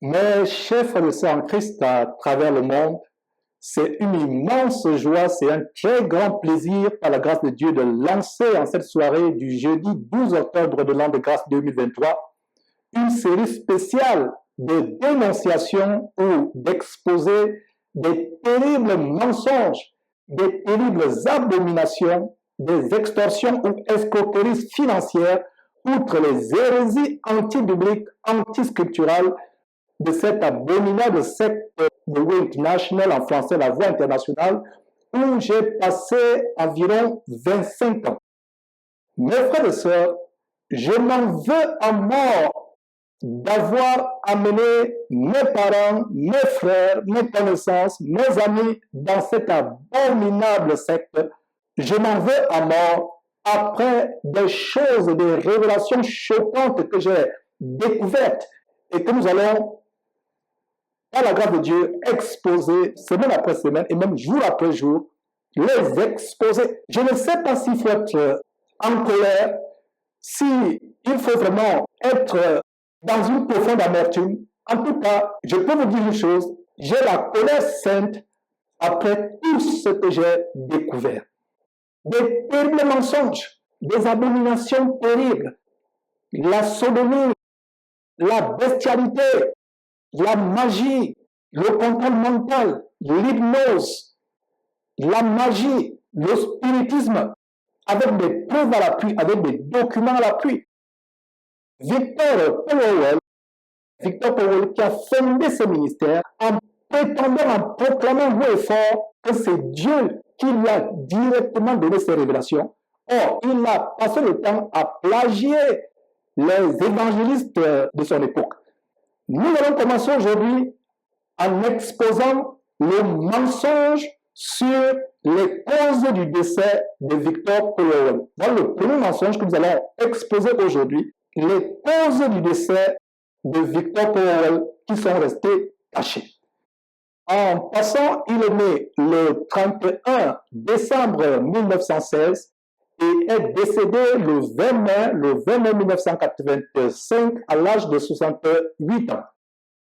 Mes chers frères et sœurs en Christ à travers le monde, c'est une immense joie, c'est un très grand plaisir par la grâce de Dieu de lancer en cette soirée du jeudi 12 octobre de l'an de grâce 2023 une série spéciale de dénonciations ou d'exposés des terribles mensonges, des terribles abominations, des extorsions ou escroqueries financières, outre les hérésies anti-bibliques, anti-scripturales de cette abominable secte de VOULU International, en français la Voix internationale, où j'ai passé environ 25 ans. Mes frères et sœurs, je m'en veux à mort d'avoir amené mes parents, mes frères, mes connaissances, mes amis dans cette abominable secte. Je m'en veux à mort après des choses, des révélations choquantes que j'ai découvertes et que nous allons, par la grâce de Dieu, exposer semaine après semaine et même jour après jour, les exposer. Je ne sais pas s'il faut être en colère, s'il faut vraiment être dans une profonde amertume. En tout cas, je peux vous dire une chose, j'ai la colère sainte après tout ce que j'ai découvert. Des terribles mensonges, des abominations terribles, la sodomie, la bestialité, la magie, le contrôle mental, l'hypnose, la magie, le spiritisme, avec des preuves à l'appui, avec des documents à l'appui. Victor Powell, qui a fondé ce ministère en prétendant, en proclamant haut et fort que c'est Dieu qui lui a directement donné ces révélations. Or, il a passé le temps à plagier les évangélistes de son époque. Nous allons commencer aujourd'hui en exposant le mensonge sur les causes du décès de Victor Powell. Voilà le premier mensonge que nous allons exposer aujourd'hui, les causes du décès de Victor Powell qui sont restées cachées. En passant, il est né le 31 décembre 1916 et est décédé le 20 mai 1985 à l'âge de 68 ans.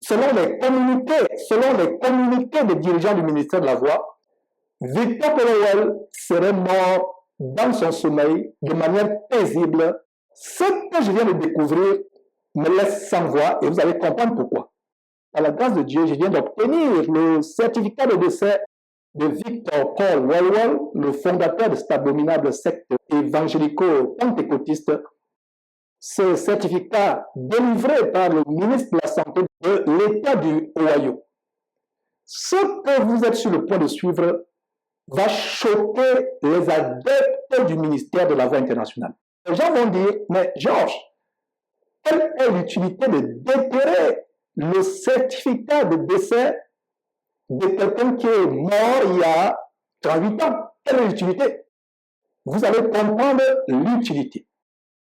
Selon les communiqués des dirigeants du ministère de la Voix, Victor Powell serait mort dans son sommeil de manière paisible. Ce que je viens de découvrir me laisse sans voix et vous allez comprendre pourquoi. À la grâce de Dieu, je viens d'obtenir le certificat de décès de Victor Powell, le fondateur de cette abominable secte évangélico-pentecôtiste. Ce certificat délivré par le ministre de la Santé de l'État du Ohio. Ce que vous êtes sur le point de suivre va choquer les adeptes du ministère de la Voix internationale. Les gens vont dire, mais Georges, quelle est l'utilité de déterrer le certificat de décès de quelqu'un qui est mort il y a 38 ans? Quelle est l'utilité? Vous allez comprendre l'utilité.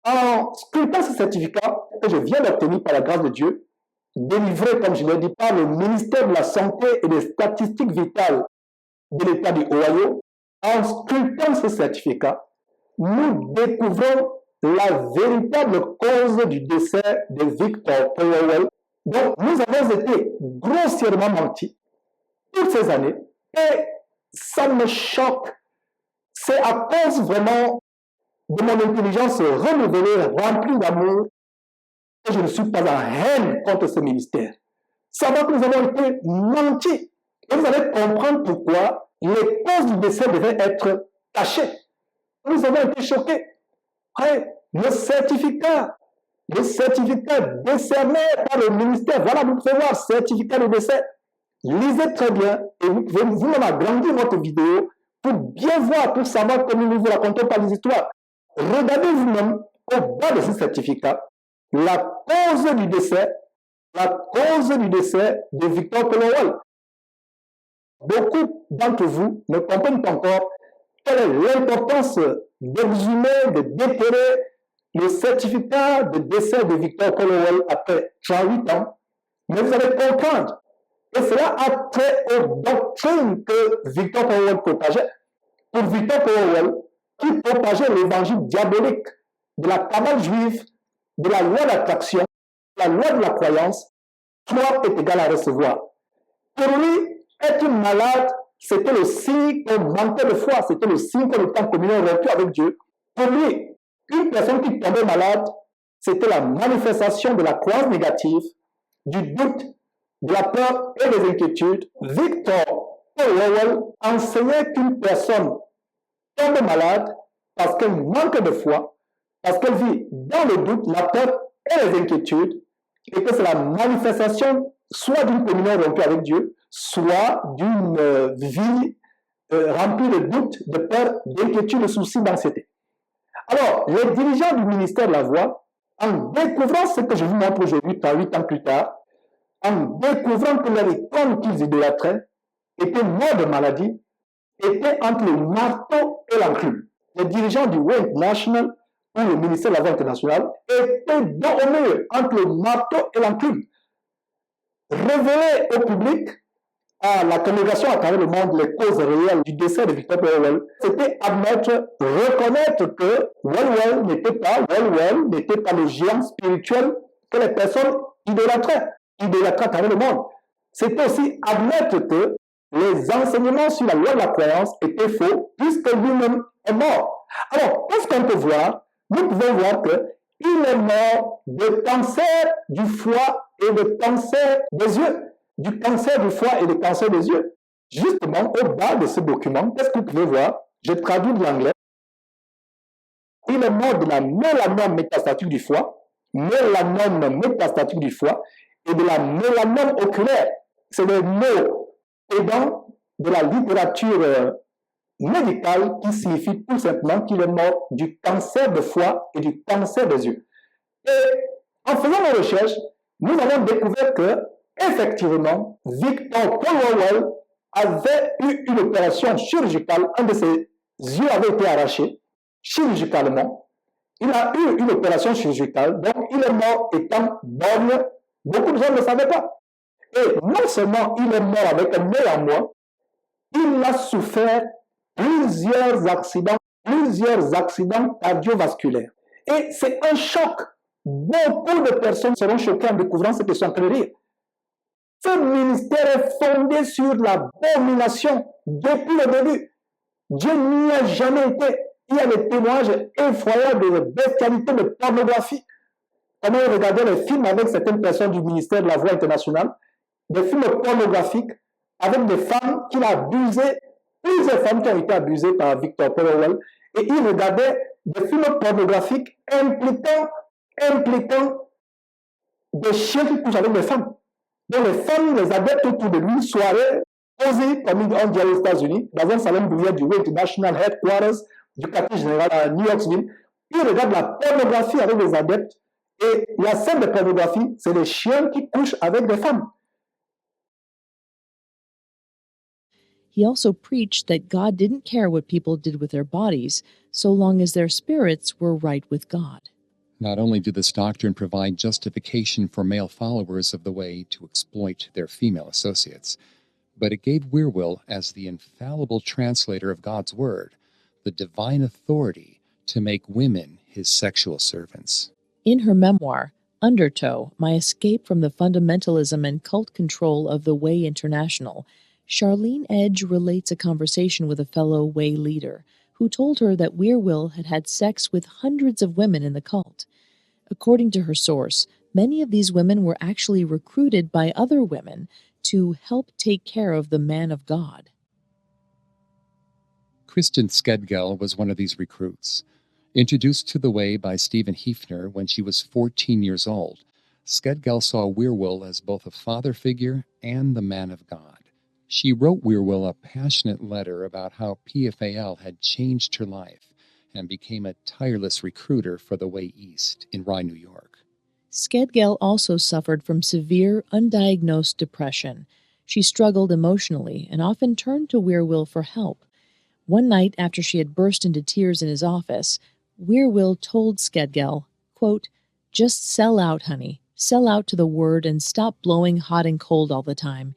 En sculptant ce certificat que je viens d'obtenir par la grâce de Dieu, délivré, comme je l'ai dit, par le ministère de la Santé et des Statistiques Vitales de l'État du Ohio, en sculptant ce certificat, nous découvrons la véritable cause du décès de Victor Powell. Donc, nous avons été grossièrement mentis toutes ces années et ça me choque. C'est à cause vraiment de mon intelligence renouvelée, remplie d'amour, que je ne suis pas en haine contre ce ministère. Savoir que nous avons été mentis. Et vous allez comprendre pourquoi les causes du décès devaient être cachées. Nous avons été choqués. Le certificat décerné par le ministère, voilà, vous pouvez voir, certificat de décès. Lisez très bien et vous pouvez vous-même agrandir votre vidéo pour bien voir, pour savoir comment nous vous racontons pas les histoires. Regardez vous-même au bas de ce certificat la cause du décès de Victor Powell. Beaucoup d'entre vous ne comprennent pas encore quelle est l'importance d'exhumer, de déterrer le certificat de décès de Victor Powell après 38 ans. Mais vous allez comprendre. Et cela a trait aux doctrines que Victor Powell propageait. Pour Victor Powell, qui propageait l'évangile diabolique de la cabale juive, de la loi d'attraction, de la loi de la croyance, Toi est égal à recevoir. Pour lui, être malade, c'était le signe qu'on manquait de foi, c'était le signe qu'on était en communion rompue avec Dieu. Pour lui, une personne qui tombait malade, c'était la manifestation de la croyance négative, du doute, de la peur et des inquiétudes. Victor Powell enseignait qu'une personne tombe malade parce qu'elle manque de foi, parce qu'elle vit dans le doute, la peur et les inquiétudes, et que c'est la manifestation soit d'une communion rompue avec Dieu, soit d'une vie remplie de doutes, de peur, d'inquiétude, de soucis, d'anxiété. Alors, les dirigeants du ministère de la Voix, en découvrant ce que je vous montre aujourd'hui, 8 ans plus tard, en découvrant que les icônes qu'ils idolâtraient étaient morts de maladie, étaient entre le marteau et l'enclume. Les dirigeants du World National ou le ministère de la Voix internationale étaient dos au mur entre le marteau et l'enclume. Révéler au public, à la congrégation à travers le monde, les causes réelles du décès de Victor Powell, c'était admettre, reconnaître que Well n'était pas le géant spirituel que les personnes idolâtraient à travers le monde. C'était aussi admettre que les enseignements sur la loi de la croyance étaient faux, puisque lui-même est mort. Alors, qu'est-ce qu'on peut voir? Nous pouvons voir qu'il est mort de cancer du foie et de cancer des yeux. Du cancer du foie et du cancer des yeux. Justement, au bas de ce document, qu'est-ce que vous pouvez voir? Je traduis de l'anglais. Il est mort de la mélanome métastatique du foie, mélanome métastatique du foie et de la mélanome oculaire. C'est des mots aidants de la littérature médicale qui signifie tout simplement qu'il est mort du cancer de foie et du cancer des yeux. Et en faisant nos recherches, nous avons découvert que effectivement, Victor Powell avait eu une opération chirurgicale. Un de ses yeux avait été arraché chirurgicalement. Il a eu une opération chirurgicale, donc il est mort étant borgne. Beaucoup de gens ne le savaient pas. Et non seulement il est mort avec un néanmoins, il a souffert plusieurs accidents cardiovasculaires. Et c'est un choc. Beaucoup de personnes seront choquées en découvrant ce que je suis en train de dire. Ce ministère est fondé sur l'abomination depuis le début. Dieu n'y a jamais été. Il y a des témoignages effroyables de bestialité, de pornographie. Comment il regardait les films avec certaines personnes du ministère de la Voix internationale, des films pornographiques avec des femmes qu'il a abusées, plusieurs femmes qui ont été abusées par Victor Powell, et il regardait des films pornographiques impliquant des chiens qui couchent avec des femmes. Donc les femmes, les adeptes autour de lui, une soirée posée, comme on dit aux États-Unis, dans un salon d'ouvriers du World National Headquarters du quartier général à New Yorkville. Il regarde la pornographie avec les adeptes. Et la scène de pornographie, c'est les chiens qui couchent avec des femmes. He also preached that God didn't care what people did with their bodies, so long as their spirits were right with God. Not only did this doctrine provide justification for male followers of the way to exploit their female associates, but it gave Wierwille, as the infallible translator of God's Word, the divine authority to make women his sexual servants. In her memoir, Undertow, My Escape from the Fundamentalism and Cult Control of the Way International, Charlene Edge relates a conversation with a fellow Way leader who told her that Wierwille had had sex with hundreds of women in the cult. According to her source, many of these women were actually recruited by other women to help take care of the man of God. Kristen Skedgel was one of these recruits. Introduced to the Way by Stephen Hefner when she was 14 years old, Skedgel saw Wierwille as both a father figure and the man of God. She wrote Wierwille a passionate letter about how PFAL had changed her life and became a tireless recruiter for the Way East in Rye, New York. Skedgel also suffered from severe, undiagnosed depression. She struggled emotionally and often turned to Wierwille for help. One night after she had burst into tears in his office, Wierwille told Skedgel, quote, "Just sell out, honey. Sell out to the Word and stop blowing hot and cold all the time.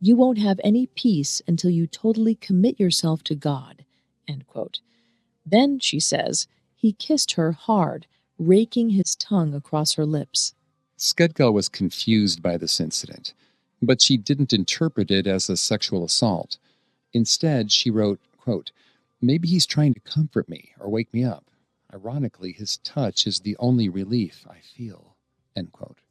You won't have any peace until you totally commit yourself to God." End quote. Then, she says, he kissed her hard, raking his tongue across her lips. Skedgal was confused by this incident, but she didn't interpret it as a sexual assault. Instead, she wrote, quote, "Maybe he's trying to comfort me or wake me up. Ironically, his touch is the only relief I feel." End quote.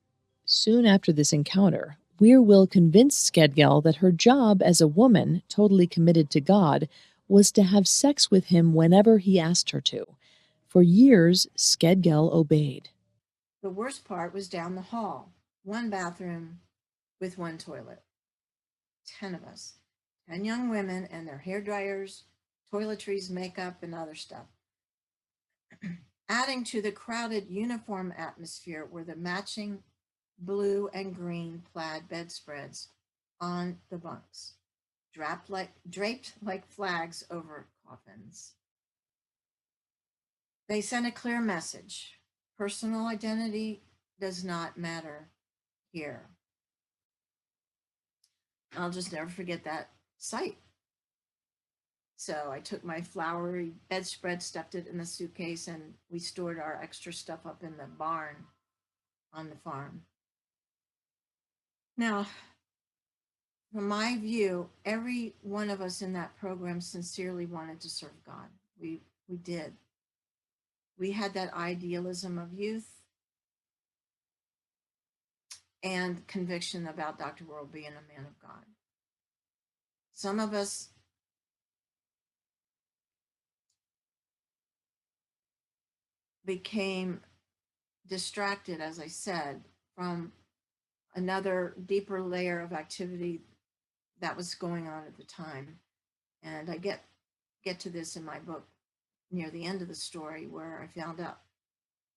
Soon after this encounter, Will convinced Skedgal that her job as a woman, totally committed to God, was to have sex with him whenever he asked her to. For years, Skedgal obeyed. The worst part was down the hall. One bathroom with one toilet. 10 of us. 10 young women and their hair dryers, toiletries, makeup, and other stuff. Adding to the crowded uniform atmosphere were the matching blue and green plaid bedspreads on the bunks, draped like flags over coffins. They sent a clear message. Personal identity does not matter here. I'll just never forget that sight. So I took my flowery bedspread, stuffed it in a suitcase, and we stored our extra stuff up in the barn on the farm. Now, from my view, every one of us in that program sincerely wanted to serve God. We did. We had that idealism of youth and conviction about Dr. World being a man of God. Some of us became distracted, as I said, from another deeper layer of activity that was going on at the time. And I get to this in my book near the end of the story, where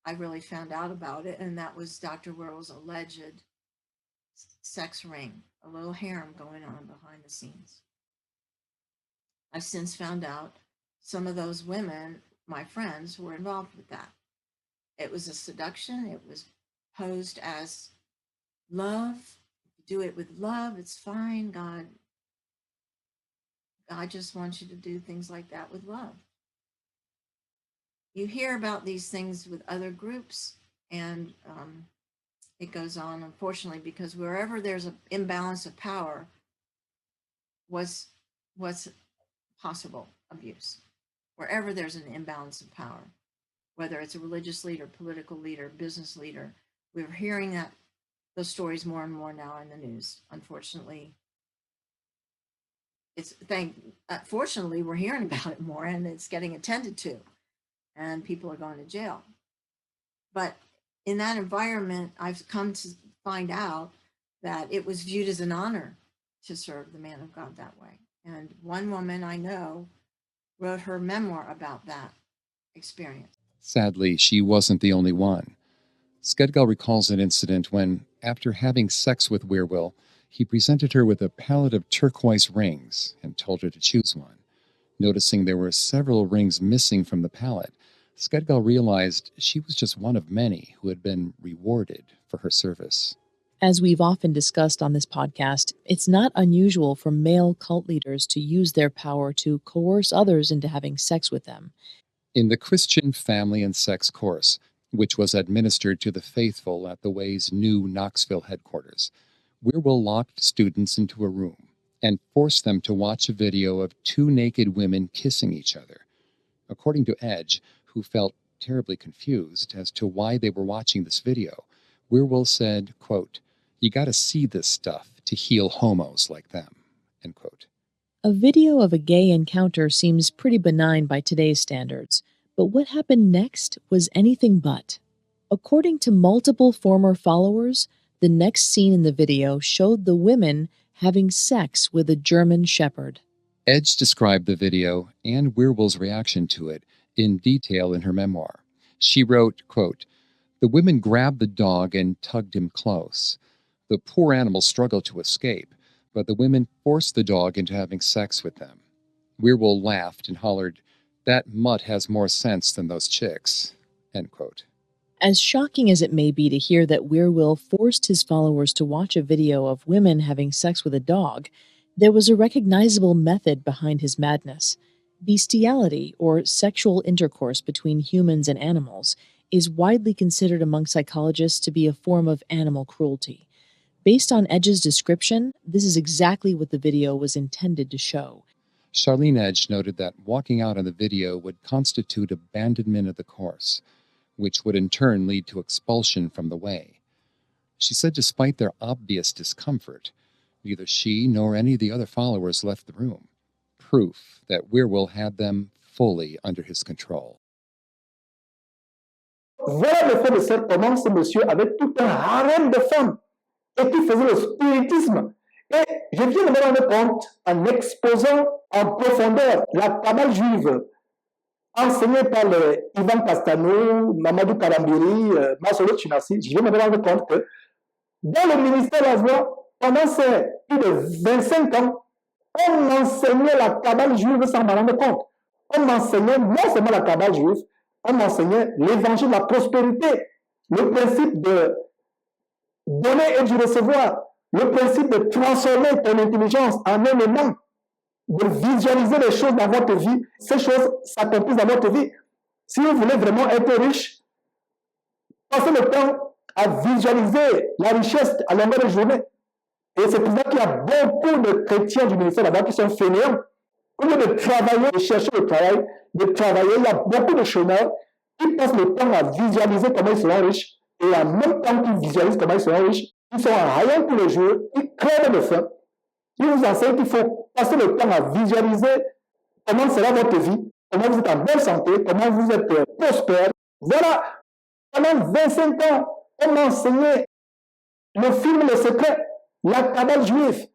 I really found out about it, and that was Dr. World's alleged sex ring, a little harem going on behind the scenes. I've since found out some of those women, my friends, were involved with that. It was a seduction. It was posed as love. Do it with love. It's fine. God just wants you to do things like that with love. You hear about these things with other groups, and it goes on, unfortunately, because wherever there's an imbalance of power, what's possible abuse. Wherever there's an imbalance of power, whether it's a religious leader, political leader, business leader, we're hearing those stories more and more now in the news. Unfortunately, fortunately, we're hearing about it more, and it's getting attended to, and people are going to jail. But in that environment, I've come to find out that it was viewed as an honor to serve the man of God that way. And one woman I know wrote her memoir about that experience. Sadly, she wasn't the only one. Skedgal recalls an incident when, after having sex with Will, he presented her with a palette of turquoise rings and told her to choose one. Noticing there were several rings missing from the palette, Skedgal realized she was just one of many who had been rewarded for her service. As we've often discussed on this podcast, it's not unusual for male cult leaders to use their power to coerce others into having sex with them. In the Christian Family and Sex course, which was administered to the faithful at the Way's new Knoxville headquarters, Will locked students into a room and forced them to watch a video of two naked women kissing each other. According to Edge, who felt terribly confused as to why they were watching this video, Will said, quote, "You got to see this stuff to heal homos like them," end quote. A video of a gay encounter seems pretty benign by today's standards, but what happened next was anything but. According to multiple former followers, the next scene in the video showed the women having sex with a German shepherd. Edge described the video and Will's reaction to it in detail in her memoir. She wrote, quote, "The women grabbed the dog and tugged him close. The poor animal struggled to escape, but the women forced the dog into having sex with them. Will laughed and hollered, 'That mutt has more sense than those chicks,' end quote." As shocking as it may be to hear that Will forced his followers to watch a video of women having sex with a dog, there was a recognizable method behind his madness. Bestiality, or sexual intercourse between humans and animals, is widely considered among psychologists to be a form of animal cruelty. Based on Edge's description, this is exactly what the video was intended to show. Charlene Edge noted that walking out on the video would constitute abandonment of the course, which would in turn lead to expulsion from the way. She said despite their obvious discomfort, neither she nor any of the other followers left the room, proof that Wierwille had them fully under his control. Voilà le fait de cette comment ce monsieur avait tout un harem de femmes et qui faisait le spiritisme. Et je viens de me rendre compte en exposant en profondeur la cabale juive enseignée par Ivan Castano, Mamadou Karambiri, Masolo Chinassi. Je viens de me rendre compte que dans le ministère de la Voix, pendant ces plus de 25 ans, on enseignait la cabale juive sans m'en rendre compte. On enseignait non seulement la cabale juive, on enseignait l'évangile de la prospérité, le principe de donner et de recevoir, le principe de transformer ton intelligence en élément, de visualiser les choses dans votre vie. Ces choses s'accomplissent dans votre vie. Si vous voulez vraiment être riche, passez le temps à visualiser la richesse à longueur de journée. Et c'est pour ça qu'il y a beaucoup de chrétiens du ministère là-bas qui sont fainéants. Au lieu de travailler, de chercher le travail, de travailler, il y a beaucoup de chômeurs qui passent le temps à visualiser comment ils seront riches. Et en même temps qu'ils visualisent comment ils seront riches, ils sont en rien tous les jours, ils crèvent de faim. Ils vous enseignent qu'il faut passer le temps à visualiser comment sera votre vie, comment vous êtes en bonne santé, comment vous êtes prospère. Voilà, pendant 25 ans, on m'a enseigné le film Le Secret, la cabale juive.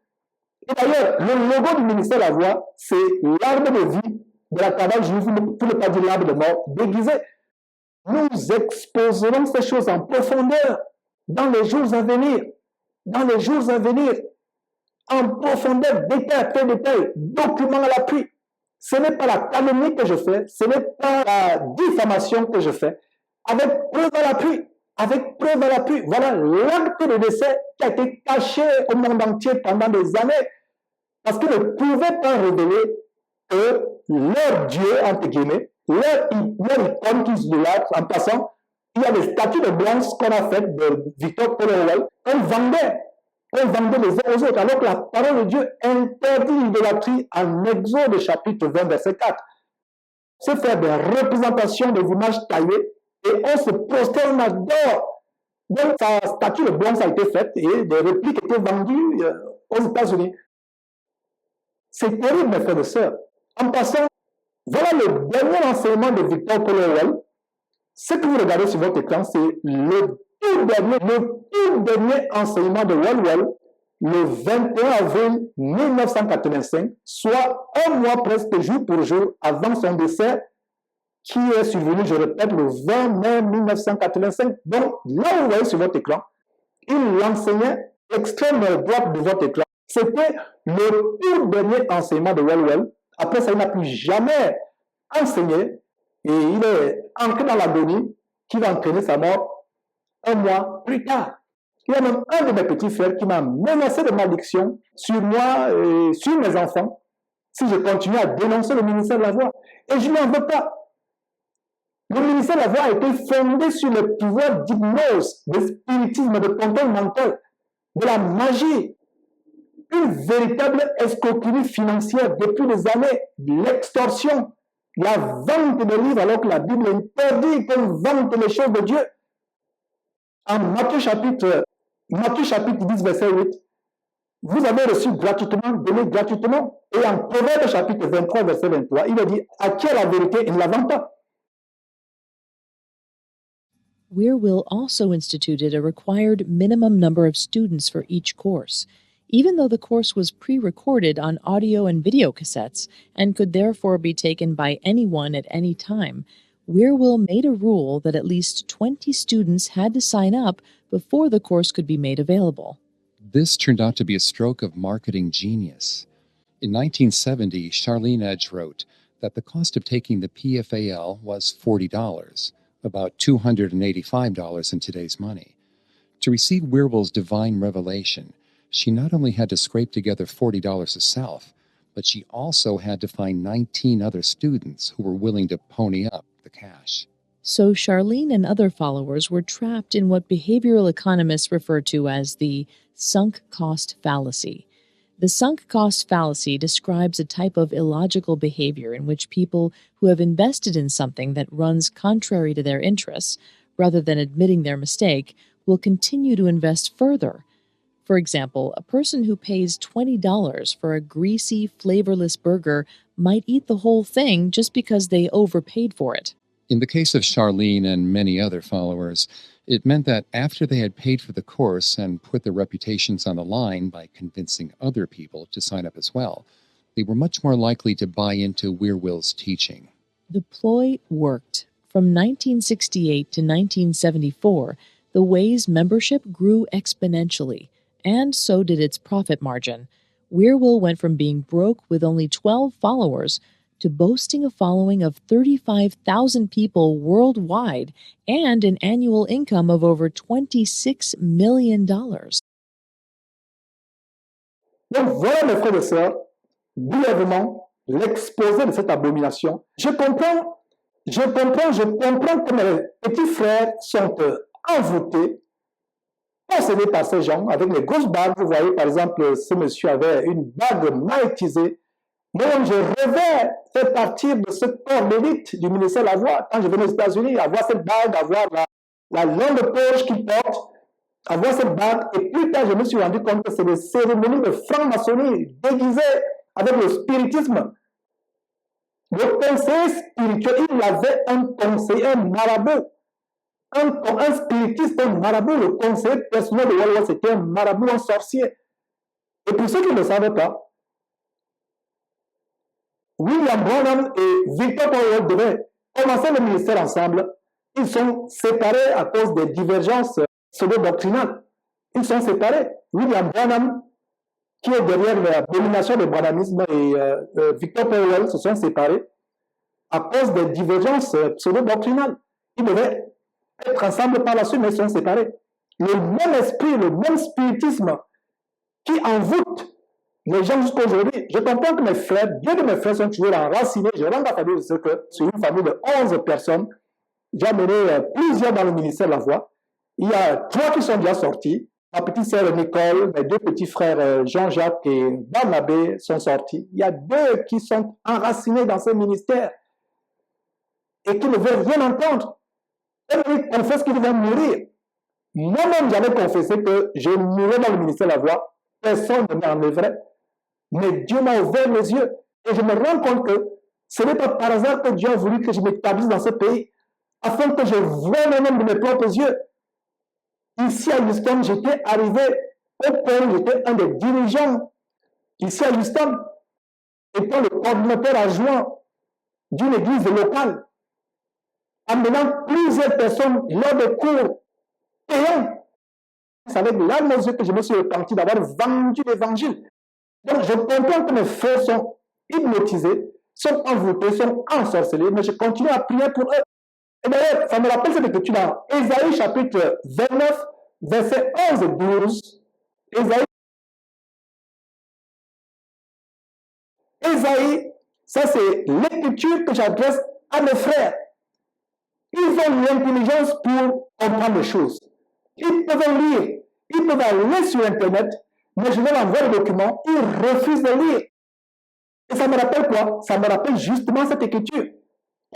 Et d'ailleurs, le logo du ministère de la Voix, c'est l'arbre de vie de la cabale juive, pour ne pas dire l'arbre de mort, déguisé. Nous exposerons ces choses en profondeur dans les jours à venir. Dans les jours à venir, en profondeur, détail après détail, document à l'appui. Ce n'est pas la calomnie que je fais, ce n'est pas la diffamation que je fais, avec preuve à l'appui. Avec preuve à l'appui. Voilà l'acte de décès qui a été caché au monde entier pendant des années, parce qu'ils ne pouvaient pas révéler que leur Dieu, entre guillemets, leur icône qu'ils idolâtrent, en passant, il y a des statues de bronze qu'on a faites de Victor Colorwell, qu'on vendait les uns aux autres, alors que la parole de Dieu interdit l'idolâtrie en Exode chapitre 20, verset 4. C'est faire des représentations des images taillées et on se prosterne d'or. Donc, sa statue de bronze a été faite et des répliques étaient vendues aux États-Unis. C'est terrible, mes frères et sœurs. En passant, voilà le dernier enseignement de Victor Colorwell. Ce que vous regardez sur votre écran, c'est le tout dernier enseignement de Wellwell, le 21 avril 1985, soit un mois presque jour pour jour avant son décès, qui est survenu, je répète, le 20 mai 1985. Donc, là où vous voyez sur votre écran, il enseignait l'extrême droite de votre écran. C'était le tout dernier enseignement de Wellwell. Après ça, il n'a plus jamais enseigné et il est entré dans l'agonie qui va entraîner sa mort un mois plus tard. Il y a même un de mes petits frères qui m'a menacé de malédiction sur moi et sur mes enfants si je continue à dénoncer le ministère de la Voix. Et je n'en veux pas. Le ministère de la Voix a été fondé sur le pouvoir d'hypnose, de spiritisme, de contrôle mental, de la magie, une véritable escroquerie financière depuis des années, l'extorsion, la vente de livres alors que la Bible interdit qu'on vende les choses de Dieu. En Matthieu chapitre 10, verset 8, vous avez reçu gratuitement, donné gratuitement. Et en Proverbe chapitre 23, verset 23, il a dit, à qui est la vérité, il ne la vend pas. Wierwille also instituted a required minimum number of students for each course, even though the course was pre-recorded on audio and video cassettes and could therefore be taken by anyone at any time. Wierwille made a rule that at least 20 students had to sign up before the course could be made available. This turned out to be a stroke of marketing genius. In 1970, Charlene Edge wrote that the cost of taking the PFAL was $40, about $285 in today's money. To receive Wierwille's divine revelation, she not only had to scrape together $40 herself, but she also had to find 19 other students who were willing to pony up the cash. So Charlene and other followers were trapped in what behavioral economists refer to as the sunk cost fallacy. The sunk cost fallacy describes a type of illogical behavior in which people who have invested in something that runs contrary to their interests, rather than admitting their mistake, will continue to invest further. For example, a person who pays $20 for a greasy, flavorless burger might eat the whole thing just because they overpaid for it. In the case of Charlene and many other followers, it meant that after they had paid for the course and put their reputations on the line by convincing other people to sign up as well, they were much more likely to buy into Wierwille's teaching. The ploy worked. From 1968 to 1974, the Way's membership grew exponentially, and so did its profit margin. Wierwille went from being broke with only 12 followers to boasting a following of 35,000 people worldwide and an annual income of over $26 million. Donc voilà, mes frères et sœurs, brièvement, l'exposé de cette abomination. Je comprends que mes petits frères sont envoûtés, possédés par ces gens, avec les grosses bagues. Vous voyez, par exemple, ce monsieur avait une bague mal utilisée. Moi-même, je rêvais faire partir de ce corps d'élite du ministère de la Voix. Quand je venais aux États-Unis, avoir cette bague, avoir la longue poche qu'il porte, avoir cette bague. Et plus tard, je me suis rendu compte que c'est des cérémonies de franc-maçonnerie déguisées avec le spiritisme. Le conseiller spirituel, il avait un conseiller, un marabout. Un spiritiste, un marabout. Le conseiller personnel de Wall, c'était un marabout, un sorcier. Et pour ceux qui ne le savaient pas, William Branham et Victor Powell devaient commencer le ministère ensemble. Ils sont séparés à cause des divergences pseudo-doctrinales. Ils sont séparés. William Branham, qui est derrière l'abomination du branhamisme, et Victor Powell se sont séparés à cause des divergences pseudo-doctrinales. Ils devaient être ensemble par la suite, mais ils sont séparés. Le même esprit, le même spiritisme qui envoûte les gens jusqu'à aujourd'hui. Je comprends que mes frères, deux de mes frères sont toujours enracinés. Je rends la famille de ce que sur une famille de 11 personnes, j'ai amené plusieurs dans le ministère de la Voix. Il y a 3 qui sont déjà sortis. Ma petite sœur Nicole, mes 2 petits frères Jean-Jacques et Barnabé sont sortis. Il y a 2 qui sont enracinés dans ce ministère et qui ne veulent rien entendre. Ils confessent qu'ils vont mourir. Moi-même, j'avais confessé que je mourrais dans le ministère de la Voix. Personne ne m'enlèverait. Mais Dieu m'a ouvert les yeux. Et je me rends compte que ce n'est pas par hasard que Dieu a voulu que je m'établisse dans ce pays, afin que je voie moi-même de mes propres yeux. Ici à Houston, j'étais arrivé au point où j'étais un des dirigeants. Ici à Houston, étant le coordinateur adjoint d'une église locale, amenant plusieurs personnes lors des cours payants. C'est avec larmes aux yeux que je me suis repenti d'avoir vendu l'évangile. Donc, je comprends que mes frères sont hypnotisés, sont envoûtés, sont ensorcelés, mais je continue à prier pour eux. Et d'ailleurs, ça me rappelle cette écriture dans Ésaïe chapitre 29, versets 11 et 12. Ésaïe, ça c'est l'écriture que j'adresse à mes frères. Ils ont l'intelligence pour comprendre les choses. Ils peuvent lire, ils peuvent aller sur Internet, mais je leur envoie le document, ils refusent de lire. Et ça me rappelle quoi? Ça me rappelle justement cette écriture.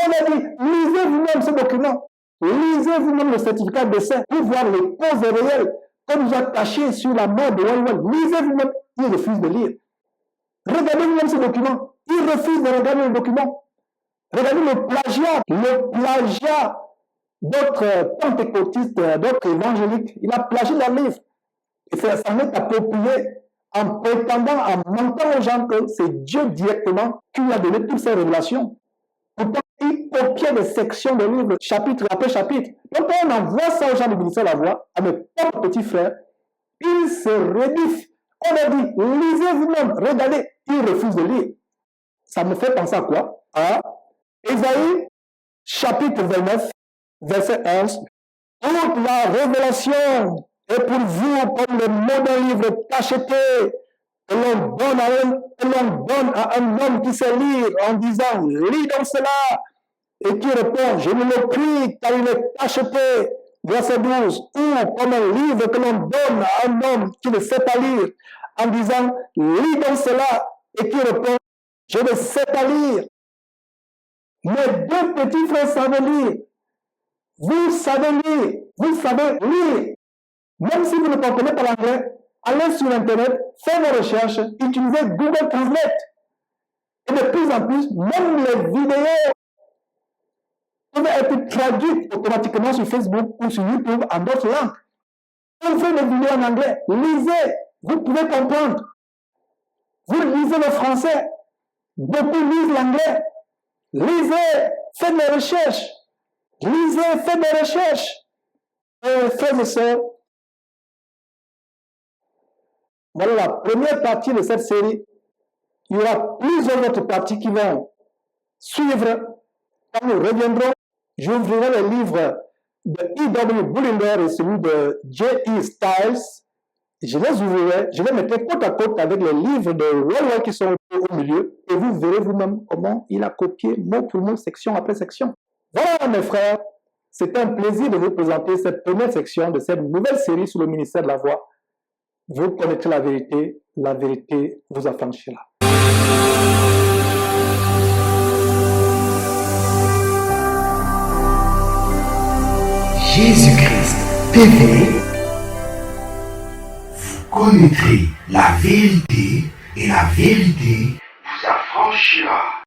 On a dit, lisez vous-même ce document, lisez vous-même le certificat de décès pour voir les causes réelles qu'on nous a cachées sur la mort de Wall. Lisez vous-même, ils refusent de lire. Regardez vous-même ce document, ils refusent de regarder le document. Regardez le plagiat d'autres pentecôtistes, d'autres évangéliques. Il a plagié leur livre. Et ça s'en est approprié en prétendant, en mentant aux gens que c'est Dieu directement qui lui a donné toutes ces révélations. Pourtant, il copiait des sections de livres, chapitre après chapitre. Donc, quand on envoie ça aux gens du ministère de la Voix, à mes propres petits frères, ils se réduisent. On a dit, lisez vous-même, regardez, ils refusent de lire. Ça me fait penser à quoi? À Ésaïe, chapitre 29, verset 11. Toute la révélation est pour vous comme le mot d'un livre cacheté que l'on donne à un homme qui sait lire en disant, lis donc cela. et qui répond, je ne le prie car il est acheté, verset 12, ou comme un livre que l'on donne à un homme qui ne sait pas lire, en disant, lis donc cela, et qui répond, je ne sais pas lire. Mes deux petits frères savent lire. Vous savez lire, vous savez lire. Même si vous ne comprenez pas l'anglais, allez sur Internet, faites vos recherches, utilisez Google Translate. Et de plus en plus, même les vidéos peuvent être traduites automatiquement sur Facebook ou sur YouTube en d'autres langues. Quand vous faites des vidéos en anglais, lisez, vous pouvez comprendre. Vous lisez le français, beaucoup lisent l'anglais. Lisez, faites des recherches. Lisez, faites des recherches. Frères et sœurs, voilà la première partie de cette série. Il y aura plusieurs autres parties qui vont suivre. Quand nous reviendrons, j'ouvrirai les livres de E.W. Bullinger et celui de J.E. Stiles. Je les ouvrirai, je les mettrai côte à côte avec les livres de Roy qui sont au milieu et vous verrez vous-même comment il a copié mot pour mot, section après section. Voilà mes frères, c'est un plaisir de vous présenter cette première section de cette nouvelle série sur le ministère de la voix. Vous connaîtrez la vérité vous affranchira. JesusChrist TV, vous connaîtrez la vérité et la vérité vous affranchira.